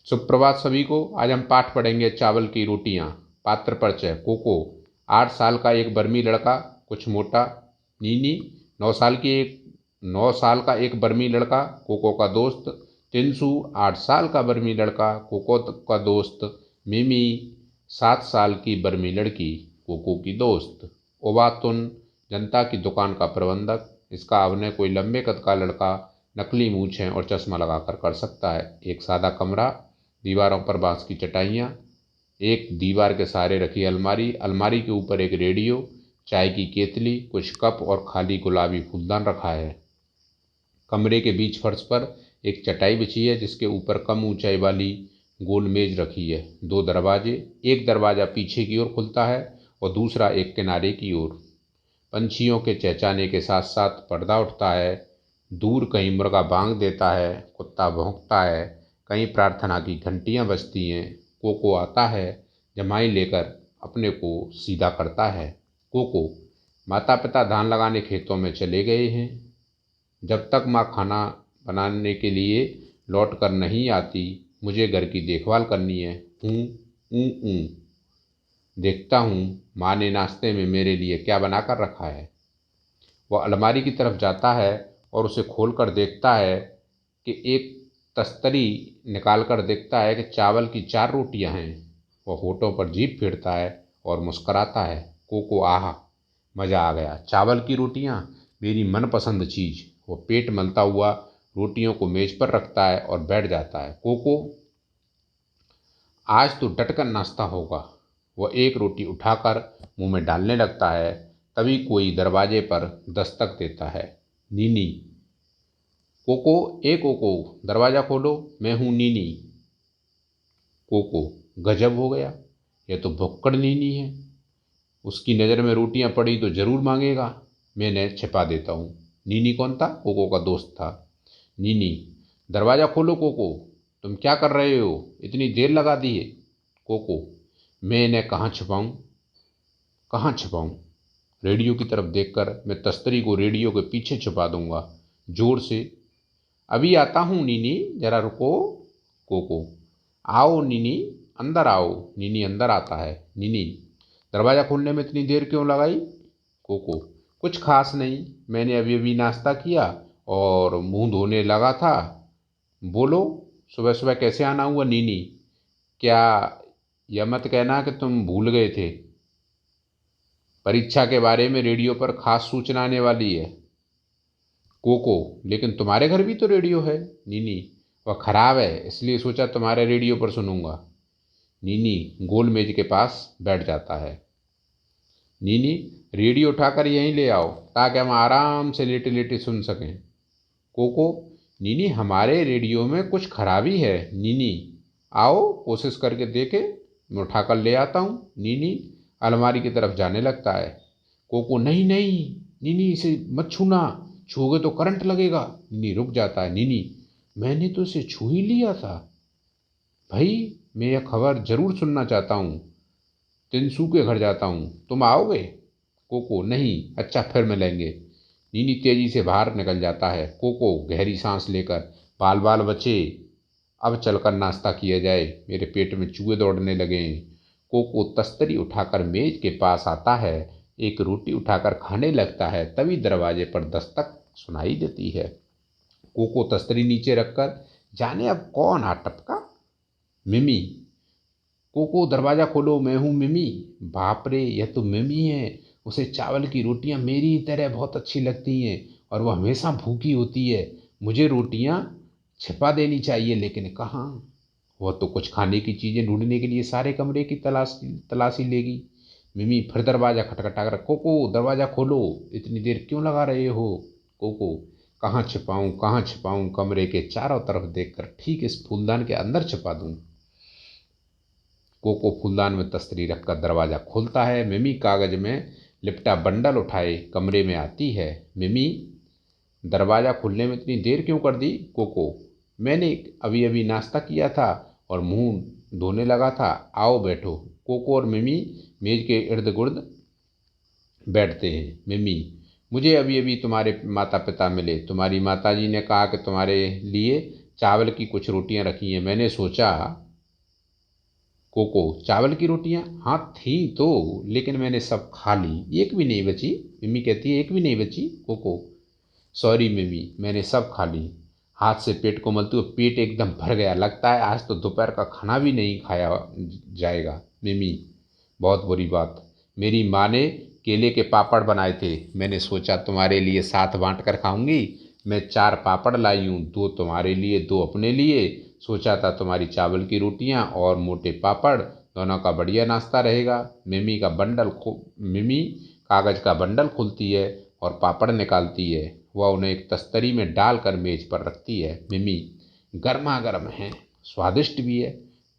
सुप्रभात सभी को। आज हम पाठ पढ़ेंगे चावल की रोटियाँ। पात्र परिचय। कोको 8 साल का एक बर्मी लड़का, कुछ मोटा। नीनी 9 साल का एक बर्मी लड़का, कोको का दोस्त। तिनसु 8 साल का बर्मी लड़का, कोको का दोस्त। मिमी 7 साल की बर्मी लड़की, कोको की दोस्त। ओबातुन जनता की दुकान का प्रबंधक। इसका अभिनय कोई लंबे कद का लड़का नकली मूछें और चश्मा लगाकर कर सकता है। एक सादा कमरा, दीवारों पर बांस की चटाइयाँ, एक दीवार के सहारे रखी अलमारी, अलमारी के ऊपर एक रेडियो, चाय की केतली, कुछ कप और खाली गुलाबी फूलदान रखा है। कमरे के बीच फर्श पर एक चटाई बिछी है जिसके ऊपर कम ऊंचाई वाली गोल मेज रखी है। 2 दरवाजे, एक दरवाज़ा पीछे की ओर खुलता है और दूसरा एक किनारे की ओर। पंछियों के चहचहाने के साथ साथ पर्दा उठता है। दूर कहीं मुर्गा बांग देता है, कुत्ता भौंकता है, कहीं प्रार्थना की घंटियां बजती हैं। कोको आता है, जमाई लेकर अपने को सीधा करता है। कोको, माता पिता धान लगाने खेतों में चले गए हैं। जब तक माँ खाना बनाने के लिए लौट कर नहीं आती, मुझे घर की देखभाल करनी है। ऊँ ऊँ ऊँ। देखता हूँ माँ ने नाश्ते में मेरे लिए क्या बनाकर रखा है। वह अलमारी की तरफ जाता है और उसे खोलकर देखता है कि एक तस्तरी निकाल कर देखता है कि चावल की 4 रोटियां हैं। वह होठों पर जीभ फेरता है और मुस्कराता है। कोको, आहा, मज़ा आ गया। चावल की रोटियां, मेरी मनपसंद चीज़। वह पेट मलता हुआ रोटियों को मेज पर रखता है और बैठ जाता है। कोको, आज तो डटकर नाश्ता होगा। वह एक रोटी उठाकर मुंह में डालने लगता है, तभी कोई दरवाजे पर दस्तक देता है। नीनी। कोको, ए कोको, दरवाज़ा खोलो, मैं हूँ नीनी। कोको, गजब हो गया, यह तो भुक्कड़ नीनी है। उसकी नज़र में रोटियां पड़ी तो ज़रूर मांगेगा। मैं इन्हें छिपा देता हूँ। नीनी कौन था? कोको का दोस्त था। नीनी, दरवाज़ा खोलो कोको, तुम क्या कर रहे हो? इतनी देर लगा दी है। कोको, मैं इन्हें कहाँ छिपाऊँ, कहाँ छिपाऊँ? रेडियो की तरफ देखकर मैं तस्तरी को रेडियो के पीछे छुपा दूंगा। जोर से, अभी आता हूँ नीनी, जरा रुको। कोको, आओ नीनी, अंदर आओ। नीनी अंदर आता है। नीनी, दरवाज़ा खोलने में इतनी देर क्यों लगाई? कोको, कुछ खास नहीं, मैंने अभी अभी नाश्ता किया और मुंह धोने लगा था। बोलो, सुबह सुबह कैसे आना हुआ? नीनी, क्या यह मत कहना कि तुम भूल गए थे, परीक्षा के बारे में रेडियो पर खास सूचना आने वाली है। कोको, लेकिन तुम्हारे घर भी तो रेडियो है। नीनी, वह खराब है, इसलिए सोचा तुम्हारे रेडियो पर सुनूंगा। नीनी गोल मेज के पास बैठ जाता है। नीनी, रेडियो उठाकर यहीं ले आओ ताकि हम आराम से लेटे लेटे सुन सकें। कोको, नीनी हमारे रेडियो में कुछ खराबी है। नीनी, आओ कोशिश करके देखें, मैं उठाकर ले आता हूँ। नीनी अलमारी की तरफ जाने लगता है। कोको, नहीं नहीं नीनी, इसे मत छूना, छूओगे तो करंट लगेगा। नीनी रुक जाता है। नीनी, मैंने तो इसे छू ही लिया था भाई, मैं यह खबर जरूर सुनना चाहता हूँ। तिनसू के घर जाता हूँ, तुम आओगे? कोको, नहीं, अच्छा फिर मिलेंगे। नीनी तेजी से बाहर निकल जाता है। कोको गहरी सांस लेकर, बाल बाल बचे, अब चलकर नाश्ता किया जाए, मेरे पेट में चूहे दौड़ने लगे हैं। कोको तस्तरी उठाकर मेज के पास आता है, एक रोटी उठाकर खाने लगता है, तभी दरवाजे पर दस्तक सुनाई देती है। कोको तस्तरी नीचे रखकर, जाने अब कौन आ टपका। मिमी। कोको, दरवाज़ा खोलो, मैं हूँ मिमी। बाप रे, यह तो मिमी है। उसे चावल की रोटियां मेरी ही तरह बहुत अच्छी लगती हैं और वह हमेशा भूखी होती है। मुझे रोटियां छिपा देनी चाहिए, लेकिन कहाँ? वह तो कुछ खाने की चीज़ें ढूंढने के लिए सारे कमरे की तलाशी लेगी। मिमी फिर दरवाज़ा खटखटा कर, कोको दरवाज़ा खोलो, इतनी देर क्यों लगा रहे हो? कोको, कहाँ छिपाऊँ, कहाँ छिपाऊँ, कमरे के चारों तरफ देखकर ठीक इस फूलदान के अंदर छिपा दूँ। कोको फूलदान में तस्तरी रखकर दरवाज़ा खोलता है। मिमी कागज में लिपटा बंडल उठाए कमरे में आती है। मिमी, दरवाज़ा खुलने में इतनी देर क्यों कर दी? कोको, मैंने अभी अभी नाश्ता किया था और मुंह धोने लगा था, आओ बैठो। कोको और मिमी मेज के इर्द गिर्द बैठते हैं। मिमी, मुझे अभी अभी तुम्हारे माता पिता मिले, तुम्हारी माताजी ने कहा कि तुम्हारे लिए चावल की कुछ रोटियां रखी हैं। मैंने सोचा कोको, चावल की रोटियां? हाँ थी तो, लेकिन मैंने सब खा ली, एक भी नहीं बची। मम्मी कहती है एक भी नहीं बची। कोको, सॉरी मम्मी, मैंने सब खा ली। हाथ से पेट को मलते हुए पेट एकदम भर गया, लगता है आज तो दोपहर का खाना भी नहीं खाया जाएगा। मम्मी, बहुत बुरी बात, मेरी माँ ने केले के पापड़ बनाए थे, मैंने सोचा तुम्हारे लिए साथ बांट कर खाऊंगी। मैं 4 पापड़ लाई हूँ, 2 तुम्हारे लिए 2 अपने लिए। सोचा था तुम्हारी चावल की रोटियाँ और मोटे पापड़, दोनों का बढ़िया नाश्ता रहेगा। मिमी कागज़ का बंडल खोलती है और पापड़ निकालती है। वह उन्हें एक तस्तरी में डालकर मेज पर रखती है। मिमी, गर्मा गर्म है, स्वादिष्ट भी है।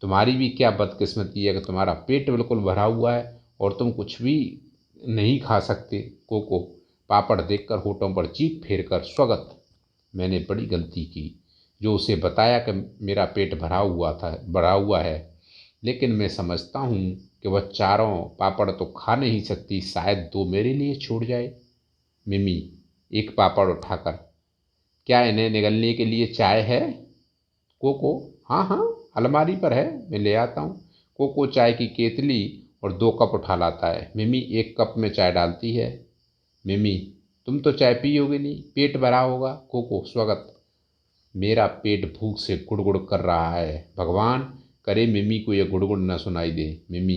तुम्हारी भी क्या बदकिस्मती है कि तुम्हारा पेट बिल्कुल भरा हुआ है और तुम कुछ भी नहीं खा सकते। कोको, पापड़ देखकर होठों पर जीभ फेर कर, स्वगत, मैंने बड़ी गलती की जो उसे बताया कि मेरा पेट भरा हुआ है, लेकिन मैं समझता हूँ कि वह चारों पापड़ तो खा नहीं सकती, शायद 2 मेरे लिए छोड़ जाए। मिमी, एक पापड़ उठाकर, क्या इन्हें निगलने के लिए चाय है? कोको, हाँ हाँ, अलमारी पर है, मैं ले आता हूँ। कोको चाय की केतली और 2 कप उठा लाता है। मिमी एक कप में चाय डालती है। मिमी, तुम तो चाय पियोगे नहीं, पेट भरा होगा। कोको, स्वगत, मेरा पेट भूख से गुड़गुड़ कर रहा है, भगवान करे मिमी को यह गुड़गुड़ न सुनाई दे। मिमी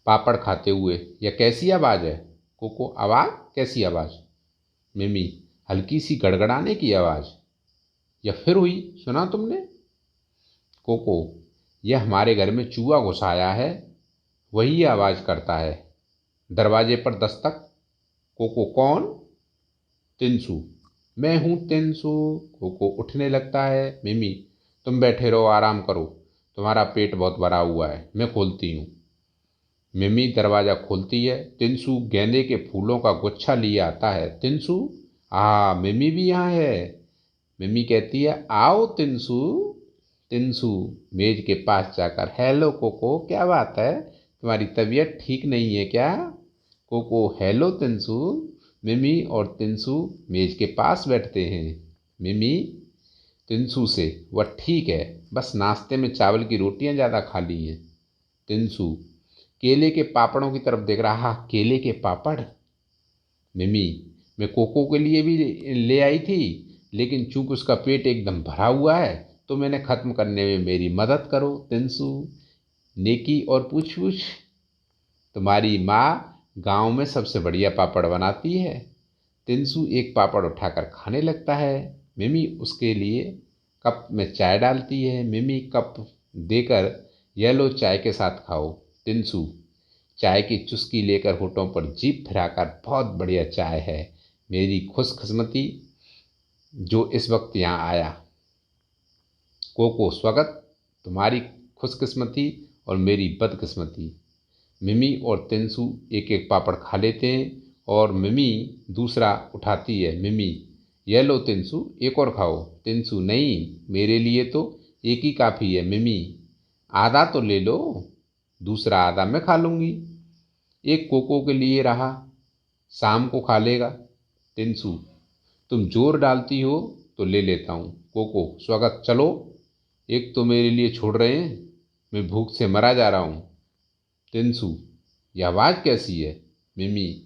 पापड़ खाते हुए, यह कैसी आवाज़ है? कोको, आवाज़? कैसी आवाज़? मिमी, हल्की सी गड़गड़ाने की आवाज़। यह फिर हुई, सुना तुमने? कोको, यह हमारे घर में चूहा घुस आया है, वही आवाज़ करता है। दरवाजे पर दस्तक। कोको, कौन? तिनसु, मैं हूँ तिनसु। कोको उठने लगता है। मिमी, तुम बैठे रहो, आराम करो, तुम्हारा पेट बहुत भरा हुआ है, मैं खोलती हूँ। मिमी दरवाज़ा खोलती है। तिनसु गेंदे के फूलों का गुच्छा लिए आता है। तिनसु, मिमी भी यहाँ है। मिमी कहती है, आओ तिनसु। तिनसु मेज के पास जाकर, हेलो कोको, क्या बात है, तुम्हारी तबीयत ठीक नहीं है क्या? Coco, hello Tinsu. मिमी और तिनसु मेज के पास बैठते हैं। मिमी तिनसु से, वह ठीक है, बस नाश्ते में चावल की रोटियां ज़्यादा खा ली हैं। तिनसु केले के पापड़ों की तरफ देख रहा, हाँ केले के पापड़। मिमी, मैं कोको के लिए भी ले आई थी, लेकिन चूंकि उसका पेट एकदम भरा हुआ है तो मैंने ख़त्म करने में मेरी मदद करो। तिनसु, नेकी और पूछ पूछ, तुम्हारी माँ गांव में सबसे बढ़िया पापड़ बनाती है। तिनसु एक पापड़ उठाकर खाने लगता है। मिमी उसके लिए कप में चाय डालती है। मिमी कप देकर, यह लो चाय के साथ खाओ। तिनसु चाय की चुस्की लेकर होठों पर जीभ फिराकर, बहुत बढ़िया चाय है, मेरी खुशकिस्मती जो इस वक्त यहाँ आया। कोको, स्वागत, तुम्हारी खुशकिस्मती और मेरी बदकिस्मती। मिमी और तिनसु एक एक पापड़ खा लेते हैं और मिमी दूसरा उठाती है। मिमी, यह लो तिनसु, एक और खाओ। तिनसु, नहीं, मेरे लिए तो एक ही काफ़ी है। मिमी, आधा तो ले लो, दूसरा आधा मैं खा लूँगी। एक कोको के लिए रहा, शाम को खा लेगा। तिनसु, तुम जोर डालती हो तो ले लेता हूँ। कोको, स्वागत, चलो, एक तो मेरे लिए छोड़ रहे हैं, मैं भूख से मरा जा रहा हूँ। तिनसु, यह आवाज़ कैसी है? मिमी,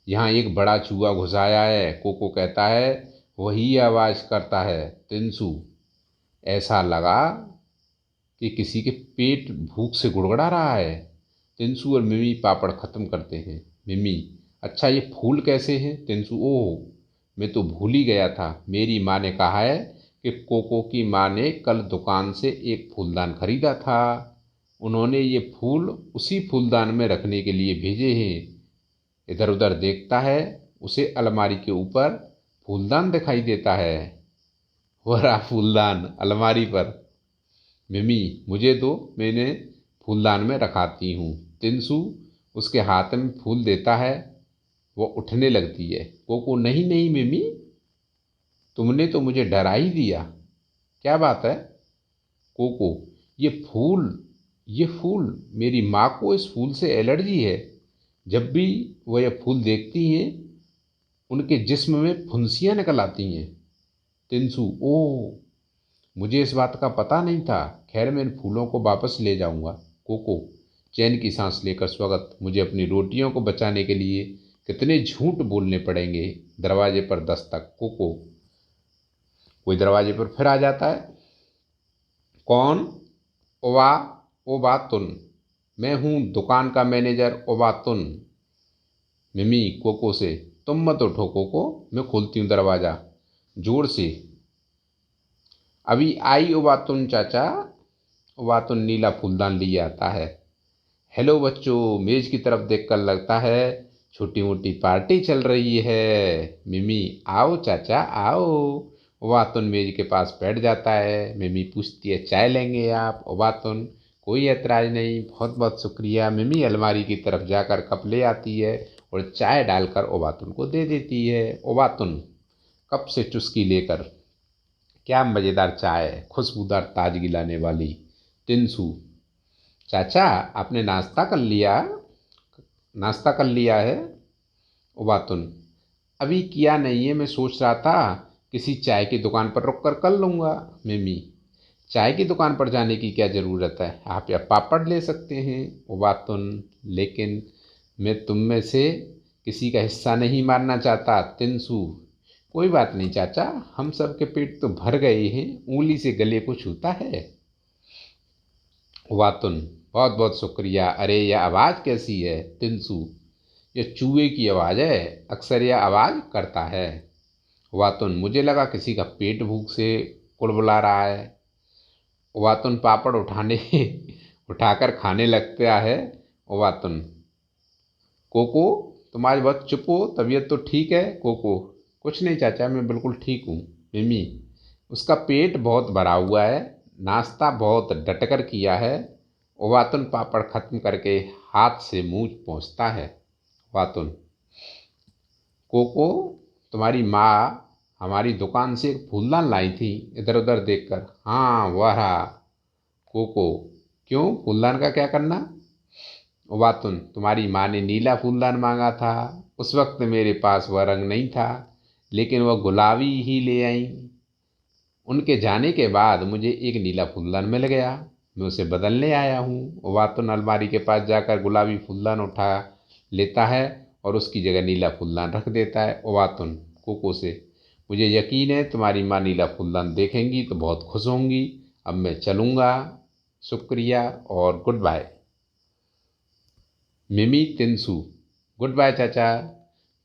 यहाँ एक बड़ा चूहा घुस आया है। कोको कहता है, वही आवाज़ करता है। तिनसु, ऐसा लगा कि किसी के पेट भूख से गुड़गुड़ा रहा है। तिनसु और मिमी पापड़ ख़त्म करते हैं। मिमी, अच्छा ये फूल कैसे हैं? तिनसु, ओह, मैं तो भूल ही गया था, मेरी माँ ने कहा है कि कोको की माँ ने कल दुकान से एक फूलदान खरीदा था, उन्होंने ये फूल उसी फूलदान में रखने के लिए भेजे हैं। इधर उधर देखता है, उसे अलमारी के ऊपर फूलदान दिखाई देता है। वह रहा फूलदान अलमारी पर। मिमी, मुझे दो, मैंने फूलदान में रखाती हूँ। तिनसु उसके हाथ में फूल देता है, वो उठने लगती है। कोको, नहीं नहीं मिमी, तुमने तो मुझे डरा ही दिया, क्या बात है? कोको, ये फूल ये फूल, मेरी माँ को इस फूल से एलर्जी है, जब भी वह यह फूल देखती हैं उनके जिस्म में फुंसियाँ निकल आती हैं। तिनसु, ओह, मुझे इस बात का पता नहीं था। खैर मैं इन फूलों को वापस ले जाऊंगा। कोको चैन की सांस लेकर, स्वागत, मुझे अपनी रोटियों को बचाने के लिए कितने झूठ बोलने पड़ेंगे। दरवाजे पर दस्तक। कोको, कोई दरवाजे पर फिर आ जाता है। कौन? ओवा, ओबातुन, मैं हूँ दुकान का मैनेजर ओबातुन। मिमी कोको से, तुम मत उठो कोको, मैं खोलती हूँ दरवाज़ा जोर से। अभी आई ओबातुन चाचा। ओबातुन नीला फूलदान लिए आता है। हेलो बच्चों, मेज की तरफ देखकर लगता है छोटी मोटी पार्टी चल रही है। मिमी, आओ चाचा आओ। ओबातुन मेज के पास बैठ जाता है। मिमी पूछती है, चाय लेंगे आप? ओबातुन, कोई ऐतराज नहीं, बहुत बहुत शुक्रिया। मिमी अलमारी की तरफ जाकर कप ले आती है और चाय डालकर ओबातुन को दे देती है। ओबातुन कप से चुस्की लेकर, क्या मज़ेदार चाय, खुशबूदार ताजगी लाने वाली। तिनसु, चाचा आपने नाश्ता कर लिया? नाश्ता कर लिया है? उबातुन, अभी किया नहीं है, मैं सोच रहा था किसी चाय की दुकान पर रुक कर लूँगा। मिमी, चाय की दुकान पर जाने की क्या ज़रूरत है, आप या पापड़ ले सकते हैं। उबातुन, लेकिन मैं तुम में से किसी का हिस्सा नहीं मारना चाहता। तिनसु, कोई बात नहीं चाचा, हम सब के पेट तो भर गए हैं, उंगली से गले को छूता है। वातुन, बहुत बहुत शुक्रिया। अरे यह आवाज़ कैसी है? तिनसु, यह चूहे की आवाज़ है, अक्सर यह आवाज़ करता है। वातुन, मुझे लगा किसी का पेट भूख से कुड़बुला रहा है। वातुन पापड़ उठाने उठाकर खाने लगता है। वातुन, कोको तुम आज बहुत चुप हो, तबीयत तो ठीक है? कोको, कुछ नहीं चाचा, मैं बिल्कुल ठीक हूँ। मिमी, उसका पेट बहुत भरा हुआ है, नाश्ता बहुत डटकर किया है। वातुन पापड़ खत्म करके हाथ से मुंह पोंछता है। वातुन, कोको तुम्हारी माँ हमारी दुकान से एक फूलदान लाई थी, इधर उधर देखकर। हाँ वह रहा। कोको, क्यों, फूलदान का क्या करना? वातुन, तुम्हारी माँ ने नीला फूलदान मांगा था, उस वक्त मेरे पास वह रंग नहीं था, लेकिन वह गुलाबी ही ले आई। उनके जाने के बाद मुझे एक नीला फूलदान मिल गया, मैं उसे बदलने आया हूँ। वातुन अलमारी के पास जाकर गुलाबी फूलदान उठा लेता है और उसकी जगह नीला फूलदान रख देता है। वातुन कोको से, मुझे यकीन है तुम्हारी माँ नीला फूलदान देखेंगी तो बहुत खुश होंगी। अब मैं चलूँगा, शुक्रिया और गुड बाय। मिमी तिनसु, गुड बाय चाचा।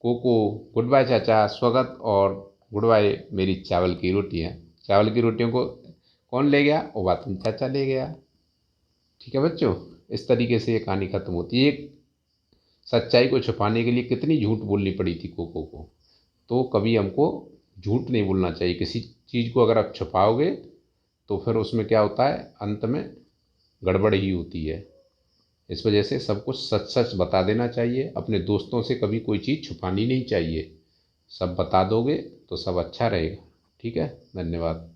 कोको, गुड बाय चाचा, स्वागत और गुड बाय मेरी चावल की रोटियाँ। चावल की रोटियों को कौन ले गया? वो बात चाचा ले गया। ठीक है बच्चों, इस तरीके से ये कहानी खत्म होती है। एक सच्चाई को छुपाने के लिए कितनी झूठ बोलनी पड़ी थी कोको को। तो कभी हमको झूठ नहीं बोलना चाहिए। किसी चीज़ को अगर आप छुपाओगे तो फिर उसमें क्या होता है, अंत में गड़बड़ ही होती है। इस वजह से सब कुछ सच सच बता देना चाहिए। अपने दोस्तों से कभी कोई चीज़ छुपानी नहीं चाहिए। सब बता दोगे तो सब अच्छा रहेगा। ठीक है, धन्यवाद।